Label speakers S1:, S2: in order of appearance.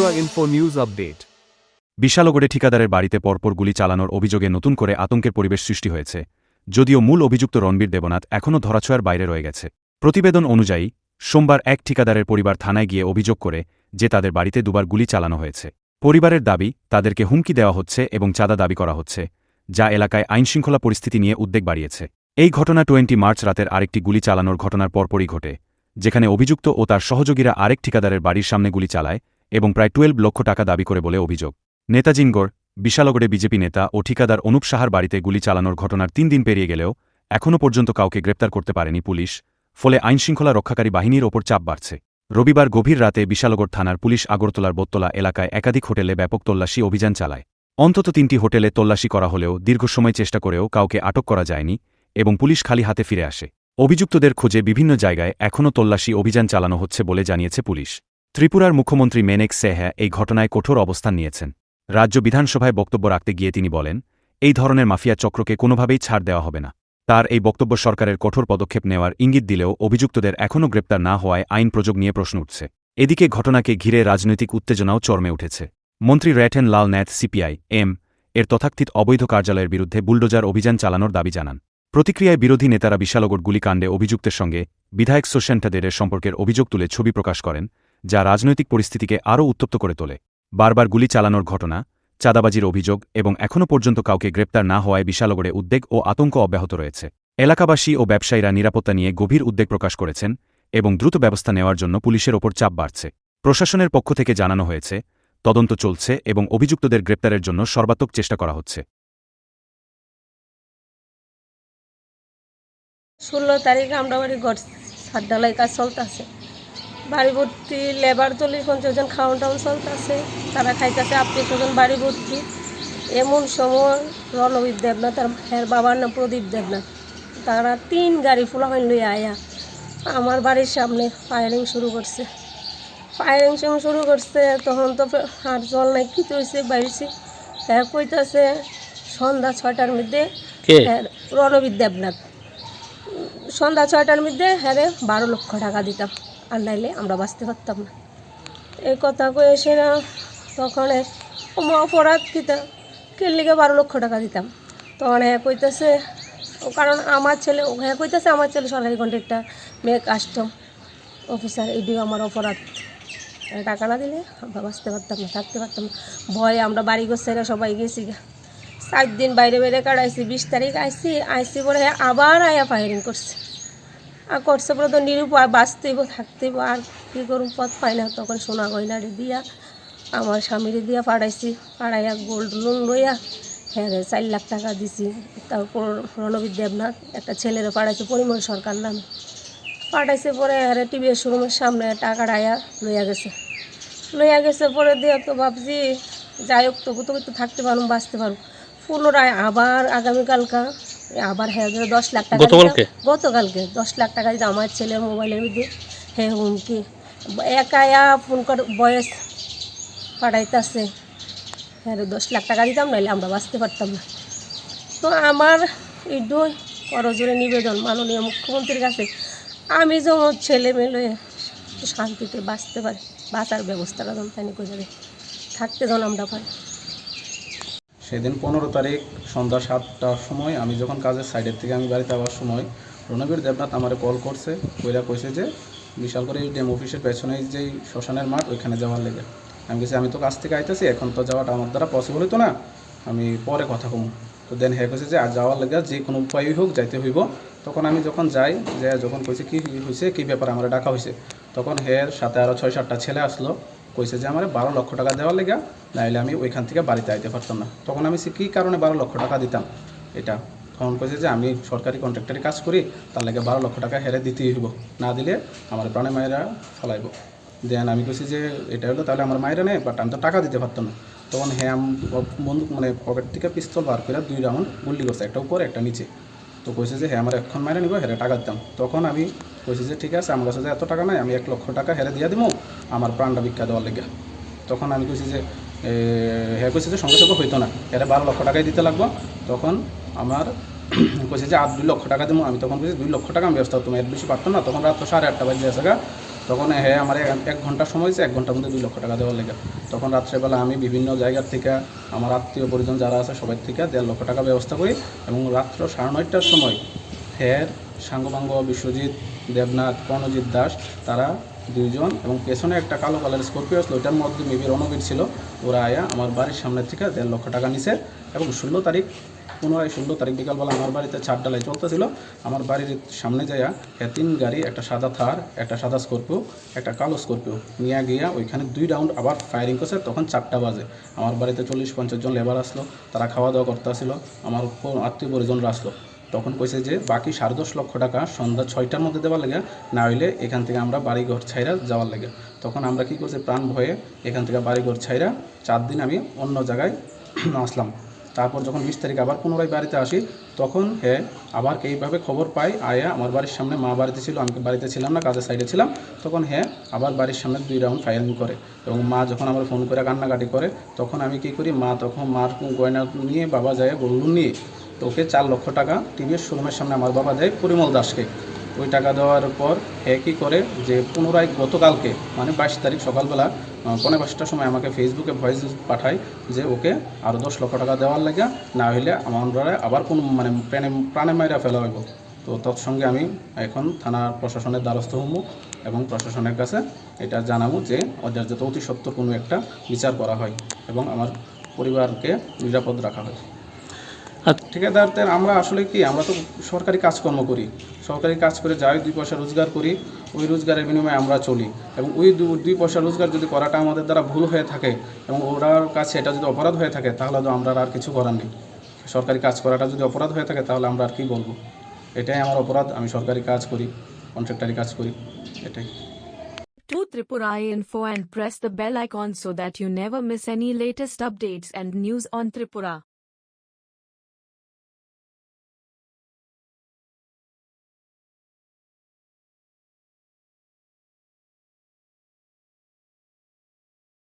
S1: Tripura info news update.
S2: বিশালগড়ে ঠিকাদারের বাড়িতে পরপর গুলি চালানোর অভিযোগে নতুন করে আতঙ্কের পরিবেশ সৃষ্টি হয়েছে, যদিও মূল অভিযুক্ত রণবীর দেবনাথ এখনও ধরাছোঁয়ার বাইরে রয়ে গেছে। প্রতিবেদন অনুযায়ী সোমবার এক ঠিকাদারের পরিবার থানায় গিয়ে অভিযোগ করে যে তাদের বাড়িতে দুবার গুলি চালানো হয়েছে। পরিবারের দাবি, তাদেরকে হুমকি দেওয়া হচ্ছে এবং চাঁদা দাবি করা হচ্ছে, যা এলাকায় আইনশৃঙ্খলা পরিস্থিতি নিয়ে উদ্বেগ বাড়িয়েছে। এই ঘটনা 20 মার্চ রাতের আরেকটি গুলি চালানোর ঘটনার পরপরই ঘটে, যেখানে অভিযুক্ত ও তার সহযোগীরা আরেক ঠিকাদারের বাড়ির সামনে গুলি চালায় এবং প্রায় 12 লক্ষ টাকা দাবি করে বলে অভিযোগ। নেতাজিনগড়, বিশালগড়ে বিজেপি নেতা ও ঠিকাদার অনুপ সাহার বাড়িতে গুলি চালানোর ঘটনার 3 দিন পেরিয়ে গেলেও এখনও পর্যন্ত কাউকে গ্রেপ্তার করতে পারেনি পুলিশ, ফলে আইনশৃঙ্খলা রক্ষাকারী বাহিনীর ওপর চাপ বাড়ছে। রবিবার গভীর রাতে বিশালগড় থানার পুলিশ আগরতলার বোত্তলা এলাকায় একাধিক হোটেলে ব্যাপক তল্লাশি অভিযান চালায়। অন্তত 3টি হোটেলে তল্লাশি করা হলেও দীর্ঘ সময় চেষ্টা করেও কাউকে আটক করা যায়নি এবং পুলিশ খালি হাতে ফিরে আসে। অভিযুক্তদের খোঁজে বিভিন্ন জায়গায় এখনও তল্লাশি অভিযান চালানো হচ্ছে বলে জানিয়েছে পুলিশ। ত্রিপুরার মুখ্যমন্ত্রী মেনেক সেহা এই ঘটনায় কঠোর অবস্থান নিয়েছেন। রাজ্য বিধানসভায় বক্তব্য রাখতে গিয়ে তিনি বলেন, এই ধরনের মাফিয়া চক্রকে কোনোভাবেই ছাড় দেওয়া হবে না। তার এই বক্তব্য সরকারের কঠোর পদক্ষেপ নেওয়ার ইঙ্গিত দিলেও অভিযুক্তদের এখনও গ্রেপ্তার না হওয়ায় আইন প্রয়োগ নিয়ে প্রশ্ন উঠছে। এদিকে ঘটনাকে ঘিরে রাজনৈতিক উত্তেজনাও চরমে উঠেছে। মন্ত্রী রেটেন লাল ন্যাথ সিপিআই এম এর তথাকথিত অবৈধ কার্যালয়ের বিরুদ্ধে বুলডোজার অভিযান চালানোর দাবি জানান। প্রতিক্রিয়ায় বিরোধী নেতারা বিশালগড় গুলিকাণ্ডে অভিযুক্তের সঙ্গে বিধায়ক সোশ্যান্টাদের সম্পর্কের অভিযোগ তুলে ছবি প্রকাশ করেন, যা রাজনৈতিক পরিস্থিতিকে আরও উত্তপ্ত করে তোলে। বারবার গুলি চালানোর ঘটনা, চাঁদাবাজির অভিযোগ এবং এখনও পর্যন্ত কাউকে গ্রেপ্তার না হওয়ায় বিশালগড়ে উদ্বেগ ও আতঙ্ক অব্যাহত রয়েছে। এলাকাবাসী ও ব্যবসায়ীরা নিরাপত্তা নিয়ে গভীর উদ্বেগ প্রকাশ করেছেন এবং দ্রুত ব্যবস্থা নেওয়ার জন্য পুলিশের ওপর চাপ বাড়ছে। প্রশাসনের পক্ষ থেকে জানানো হয়েছে, তদন্ত চলছে এবং অভিযুক্তদের গ্রেপ্তারের জন্য সর্বাত্মক চেষ্টা করা হচ্ছে।
S3: 16 তারিখে আমরা বাড়ি ঘর ছাদ ঢালাই কাজ চলতেছে, বাড়ি ভর্তি লেবার 40-50 জন খাওয়ান টাউন চলতেছে, তারা খাইতেছে 800 জন বাড়ি ভর্তি। এমন সময় রণবীর দেবনাথ আর এর বাবার নাম প্রদীপ দেবনাথ, তারা 3 গাড়ি ফুলাফাইন লইয়া আয়া আমার বাড়ির সামনে ফায়ারিং শুরু করছে। তখন তো আর জল নাই, কী হয়েছে বাইরেছি। হ্যাঁ কইতাছে সন্ধ্যা 6টার মধ্যে রণবীর দেবনাথ সন্ধ্যা 6টার মধ্যে হ্যাঁ 12 লক্ষ টাকা দিতাম, আর নাইলে আমরা বাঁচতে পারতাম না। এই কথা কয়ে এসে না তখন অপরাধ কিতা কে লিগে 12 লক্ষ টাকা দিতাম। তখন হ্যাঁ কইতেছে, কারণ আমার ছেলে সরকারি কন্ট্রাক্টর মেয়ে কাস্টম অফিসার, এটিও আমার অপরাধ। টাকা না দিলে আমরা বাঁচতে পারতাম না, থাকতে পারতাম না। ভয়ে আমরা বাড়ি করছে সবাই গেছি, 7 দিন বাইরে কাটাইছি। 20 তারিখ আইসি পরে আবার আয়া ফায়ারিং করছে পরে তো নিরুপায়, বাঁচতেইব থাকতেইব, আর কী করুন পথ পাই না। তখন সোনা গয়নারে দিয়া আমার স্বামীরে দিয়া পাড়াইয়া গোল্ড লোন লইয়া হ্যাঁ 4 লাখ টাকা দিছি। তারপর রণবীর দেবনাথ একটা ছেলেরে পাঠাইছে পরিমল সরকার নামে, পাঠাইছে পরে হ্যাঁ টিভিএস শোরুমের সামনে টাকাটা আয়া লইয়া গেছে পরে দিয়ে তো ভাবছি যাই হোক তবু তো থাকতে পারুম, বাঁচতে পারুম। পুনরায় আবার আগামীকালকা আবার হ্যাঁ 10 লাখ টাকা গতকালকে 10 লাখ টাকা দিতে আমার ছেলের মোবাইলের মধ্যে হ্যাঁ হুমকি একায়া ফোন করে বয়স পাঠাইতেছে হ্যাঁ 10 লাখ টাকা দিতাম, নাহলে আমরা বাঁচতে পারতাম না। তো আমার এই করজোরে নিবেদন মাননীয় মুখ্যমন্ত্রীর কাছে, আমি যেমন ছেলে মেলে শান্তিতে বাঁচতে পারি, বাঁচার ব্যবস্থাটা যেন তাই করে যাবে, থাকতে যেন আমরা পারি।
S4: সেদিন 15 তারিখ সন্ধ্যা 7টার সময় আমি যখন কাজের সাইডের থেকে আমি বাড়িতে আসার সময় রণবীর দেবনাথ আমারে কল করছে, কইছে যে বিশাল করে এই ডেম অফিসের পেছনে যেই শ্মশানের মাঠ ওইখানে যাওয়ার লেগে। আমি গেছি, আমি তো কাজ থেকে আইতেছি, এখন তো যাওয়াটা আমার দ্বারা পসিবল হতো না, আমি পরে কথা কম। তো দেন হ্যাঁ কইছে যে আর যাওয়ার লেগে যে কোনো উপায়ই হোক যাইতে হইব। তখন আমি যখন যাই যখন কইছে কী হয়েছে, কী ব্যাপার আমার ডাকা হয়েছে, তখন হের সাথে আরও 6-7টা ছেলে আসলো, কইছে যে আমার 12 লক্ষ টাকা দেওয়ার লেগে, নাইলে আমি ওইখান থেকে বাড়িতে আইতে পারতাম না। তখন আমি কী কারণে 12 লক্ষ টাকা দিতাম এটা, তখন কইছে যে আমি সরকারি কন্ট্রাক্টারি কাজ করি, তার লেগে 12 লক্ষ টাকা হেরে দিতেই হইব, না দিলে আমার প্রাণে মায়েরা ফলাইব। দেন আমি কইছি যে এটা হলো তাহলে আমার মায়েরা নেই, বাট আমি তো টাকা দিতে পারতাম না। তখন হ্যাঁ বন্দুক পকেট থেকে পিস্তল বার করে 2 রাউন্ড গুলি করছে, একটা উপরে একটা নিচে। তো কইছে যে হ্যাঁ আমার এখন মায়েরা নিব, হেরে টাকা দিতাম। তখন আমি কইছি যে ঠিক আছে, আমার কাছে যে এত টাকা নাই, আমি 1 লক্ষ টাকা হেরে দিয়ে দিব আমার প্রাণটা ভিক্ষা দেওয়ার লেগে। তখন আমি কইছি যে হ্যাঁ কইছে যে সঙ্গে সঙ্গে হইতো না, হেরে 12 লক্ষ টাকাই দিতে লাগবো। তখন আমার কইছে যে আর 2 লক্ষ টাকা দেবো। আমি তখন কইছি 2 লক্ষ টাকা আমি ব্যবস্থা, তুমি এর বেশি পারতাম না। তখন রাত 8:30 বাজে আসে, তখন হ্যাঁ আমার 1 ঘন্টা সময় হয়েছে, 1 ঘন্টার মধ্যে 2 লক্ষ টাকা দেওয়ার লেগে। তখন রাত্রেবেলা আমি বিভিন্ন জায়গার থেকে আমার আত্মীয় পরিজন যারা আছে সবাই থেকে 1.5 লক্ষ টাকা ব্যবস্থা করি এবং রাত্র 9:30টার সময় হ্যাঁ সাঙ্গপাঙ্গ বিশ্বজিৎ দেবনাথ কর্ণজিৎ দাস তারা 2 জন এবং পেছনে একটা কালো কালার স্করপিও আসলো, ওইটার মধ্যে মেবি রণবীর ছিল, ওরা আয়া আমার বাড়ির সামনের থেকে 1.5 লক্ষ টাকা নিছে এবং 16 তারিখ পুনরায় 16 তারিখ বিকালবেলা আমার বাড়িতে ছাদ ডালাই চলতেছিল, আমার বাড়ির সামনে যাইয়া 3 গাড়ি, একটা সাদা থার, একটা সাদা স্করপিও, একটা কালো স্করপিও নিয়ে গিয়া ওইখানে 2 রাউন্ড আবার ফায়ারিং করছে। তখন 4টা বাজে আমার বাড়িতে 40-50 জন লেবার আসলো, তারা খাওয়া দাওয়া করতে আসলো, আমার আত্মীয় পরিজনরা আসলো। তখন কইছে যে বাকি 10.5 লক্ষ টাকা সন্ধ্যা 6টার মধ্যে দেওয়ার লেগে, না হইলে এখান থেকে আমরা বাড়িঘর ছাইরা যাওয়ার লেগে। তখন আমরা কী করছি, প্রাণ ভয়ে এখান থেকে বাড়িঘর ছাইরা 4 দিন আমি অন্য জায়গায় আসলাম। তারপর যখন 20 তারিখ আবার পুনরায় বাড়িতে আসি, তখন হ্যাঁ আবার এইভাবে খবর পাই আয়া আমার বাড়ির সামনে, মা বাড়িতে ছিল, আমি বাড়িতে ছিলাম না, কাজের সাইডে ছিলাম। তখন হ্যাঁ আবার বাড়ির সামনে 2 রাউন্ড ফায়ারিং করে এবং মা যখন আমার ফোন করে কান্নাকাটি করে, তখন আমি কী করি, মা তখন মার গয়না নিয়ে বাবা যায় গোল্ড নিয়ে, তো ওকে 4 লক্ষ টাকা টিভিএস শোরুমের সামনে আমার বাবা দেয় পরিমল দাসকে। ওই টাকা দেওয়ার পর হ্যাঁ কী করে যে পুনরায় গতকালকে মানে 22 তারিখ সকালবেলা 5:45টার সময় আমাকে ফেসবুকে ভয়েস পাঠায় যে ওকে আরও 10 লক্ষ টাকা দেওয়ার লাগে, না হইলে আমরা আবার কোন মানে প্রাণে মাইরা ফেলা হইব। তো তৎসঙ্গে আমি এখন থানার প্রশাসনের দ্বারস্থ হবো এবং প্রশাসনের কাছে এটা জানাবো যে ওদের যাতে অতি সত্বর কোনো একটা বিচার করা হয় এবং আমার পরিবারকে নিরাপদ রাখা হয়। ঠিকাদারদের আমরা আসলে কি, আমরা তো সরকারি কাজকর্ম করি, সরকারি কাজ করে যাই 2 পয়সা রোজগার করি, ওই রোজগারের বিনিময়ে আমরা চলি এবং ওই 2 পয়সা রোজগার যদি করাটা আমাদের দ্বারা ভুল হয়ে থাকে এবং ওরার কাছে এটা যদি অপরাধ হয়ে থাকে, তাহলে তো আমরা আর কিছু করার নেই। সরকারি কাজ করাটা যদি অপরাধ হয়ে থাকে তাহলে আমরা আর কী বলবো, এটাই আমার অপরাধ, আমি সরকারি কাজ করি, কন্ট্রাক্টারি কাজ করি, এটাই।
S1: To Tripura Info and press the bell icon so that you never miss any latest updates and news on Tripura.